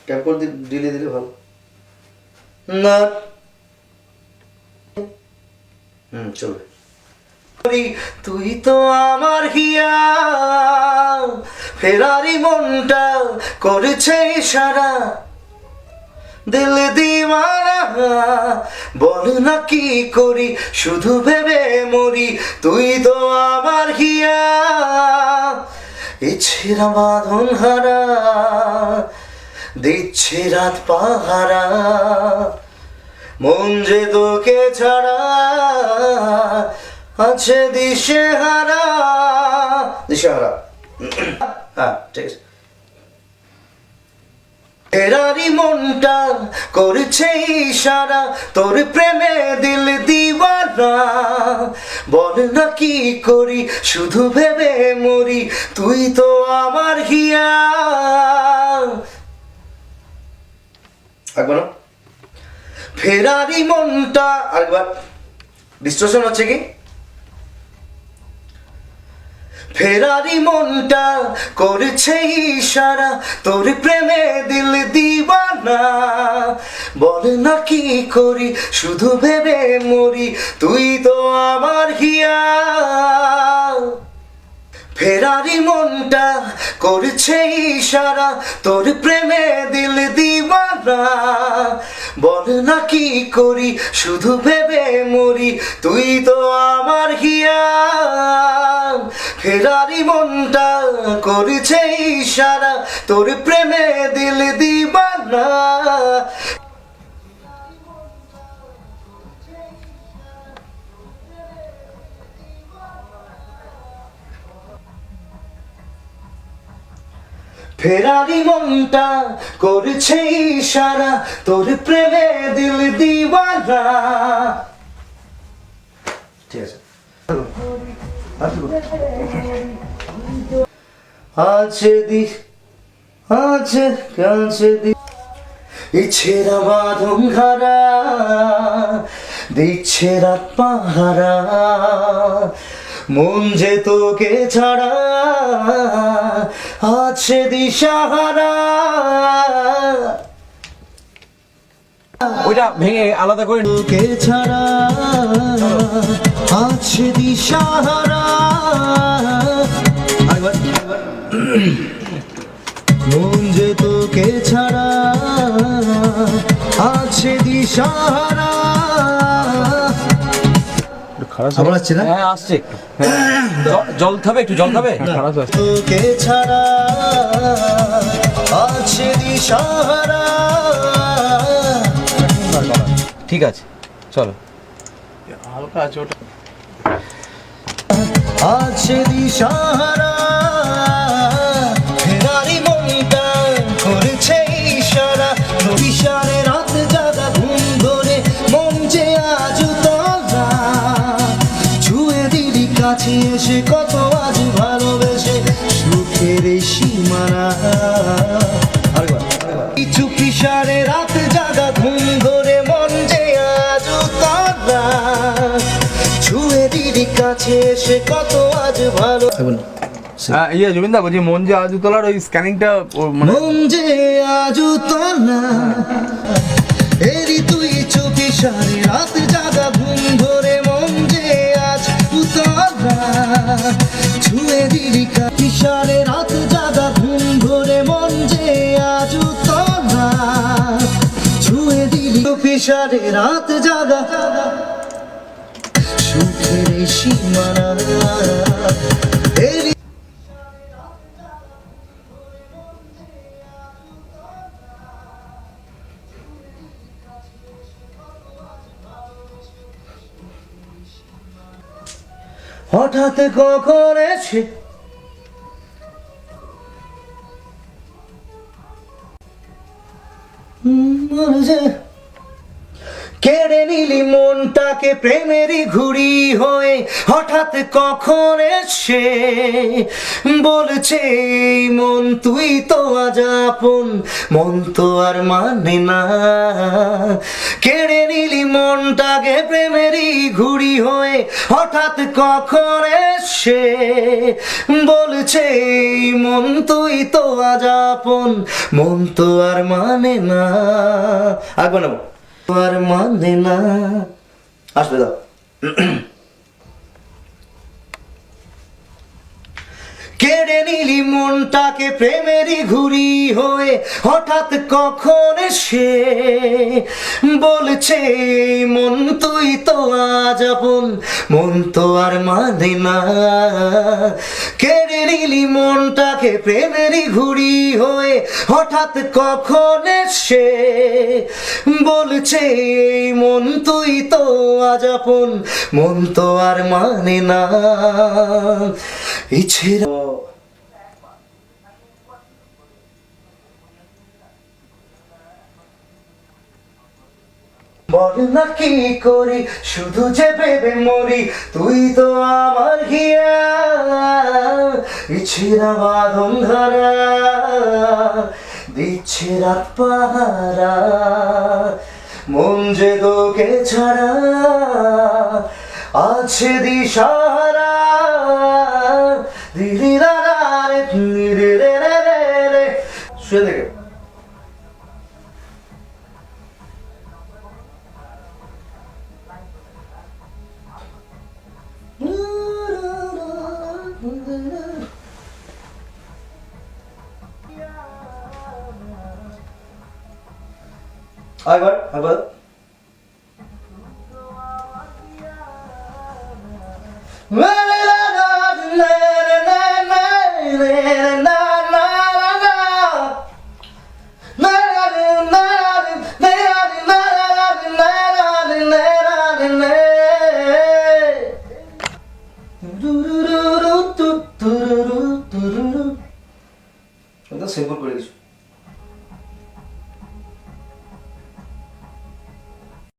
Tap করে দিলে ভালো না। চলবে। তুই তো আমার হিয়া, ফেরারি মনটা করেছে ইশারা, দিল দিওয়ানা, বল না কি করি, শুধু ভেবে মরি। তুই তো আমার হিয়া, ইচ্ছেরা বাঁধন হারা, দিচ্ছে রাত পাহারা, মন যে তোকে ছাড়া আছে দিশেহারা। দিশেহারা, হ্যাঁ ঠিক আছে। ফেরারি মনটা করছে ইশারা, তোর প্রেমে দিল দিওয়ানা, বল না কি করি, শুধু ভেবে মরি। তুই তো আমার হিয়া। একবার ফেরারি মনটা, আরেকবার ডিস্টর্শন হচ্ছে কি। ফেরারি মনটা করছে ইশারা, তোর প্রেমে দিল দিওয়ানা, বল না কি করি, শুধু ভেবে মরি। তুই তো আমার হিয়া। ফেরারি মনটা করছে ইশারা, তোর প্রেমে দিল দিওয়ানা, বল না কি করি, শুধু ভেবে মরি। তুই তো আমার হিয়া। ফেরারি মনটা করছে ইশারা, তোর প্রেমে দিল দিওয়ানা। ফেরারি মনটা করছে ইশারা, তোর প্রেমে দিল দিওয়ানা। ঠিক আছে। আছে দি আছে কাছে দি, ইচ্ছেরা বাঁধন হারা, দিচ্ছে রাত পাহারা, মন যে তোকে ছাড়া আছে দিশাহারা। ওইটা ভেঙে আলাদা করে, তোকে ছাড়া আছে দিশাহারা, মন যে তোকে ছাড়া আছে দিশাহারা। খারাপ আসছে না? হ্যাঁ আসছে একটু। জল খাবে, একটু জল খাবে। খারাপ আসছে। তোকে ছাড়া আছে দিশাহারা। ঠিক আছে চলো। হালকা আছে ওটা। আছে দিশাহারা, ফেরারি মনটা করেছে ইশারা, ইশারে রাত জাগা ঘুম ধরে, মন যে আজ তোলা, ছুঁয়ে দিলি কাছে এসে, কত আজ ভালোবেসে, সুখের সীমানা। কিছু ইশারে রাত জাগা ঘুম ধরে, মন যে আজ তোলা, ছুঁয়ে দিলি কাছে এসে, কত আজ ভালো। ইয়ে জুবিনদা বলছি, মন যে আজ তোলার ওই স্ক্যানিংটা মন যে আজ তোলা, এরি তুই চোখে সারে রাত জাগা ঘুম ধরে, মন যে আজ তোলা, ছুঁয়ে দিলি সারে রাত জাগা ঘুম ধরে, মন যে আজ তোলা, ছুঁয়ে দিলি সারে রাত জাগা, সুখের সীমানা। হঠাৎ কখন এসে কেড়ে নিলি মনটাকে প্রেমেরই ঘুড়ি হয়ে, হঠাৎ কখন এসে বলছে এই মন তুই তো আজ আপন, মন তো আর মানে না। কেড়ে নিলি মনটাকে প্রেমেরই ঘুড়ি হয়ে, হঠাৎ কখন সে বলছে এই মন তুই তো আজ আপন, মন তো আর মানে না, আগে নেব আর মানে না, আসবে দাও। কেড়ে নিলি মনটাকে প্রেমেরই ঘুরি হয়ে, হঠাৎ কখন সে বলছে এই মন তুই তো আজ আপন, মন তো আর মানে না। কেড়ে নিলি মনটাকে প্রেমেরই ঘুরি হয়ে, হঠাৎ কখন সে বলছে এই মন তুই তো আজ আপন, মন তো আর মানে না। ইচ্ছে বল না কি করি, শুধু যে ভেবে মরি তুই তো আমার হিয়া, ইচ্ছেরা বাঁধন ধরা দিচ্ছে রাত পাহারা, মন যে তোকে ছাড়া আছে দিশাহারা, দিলি রা রে রে রে রে রে, শুয়ে দেখে আবার সিম্পল করে দিচ্ছি।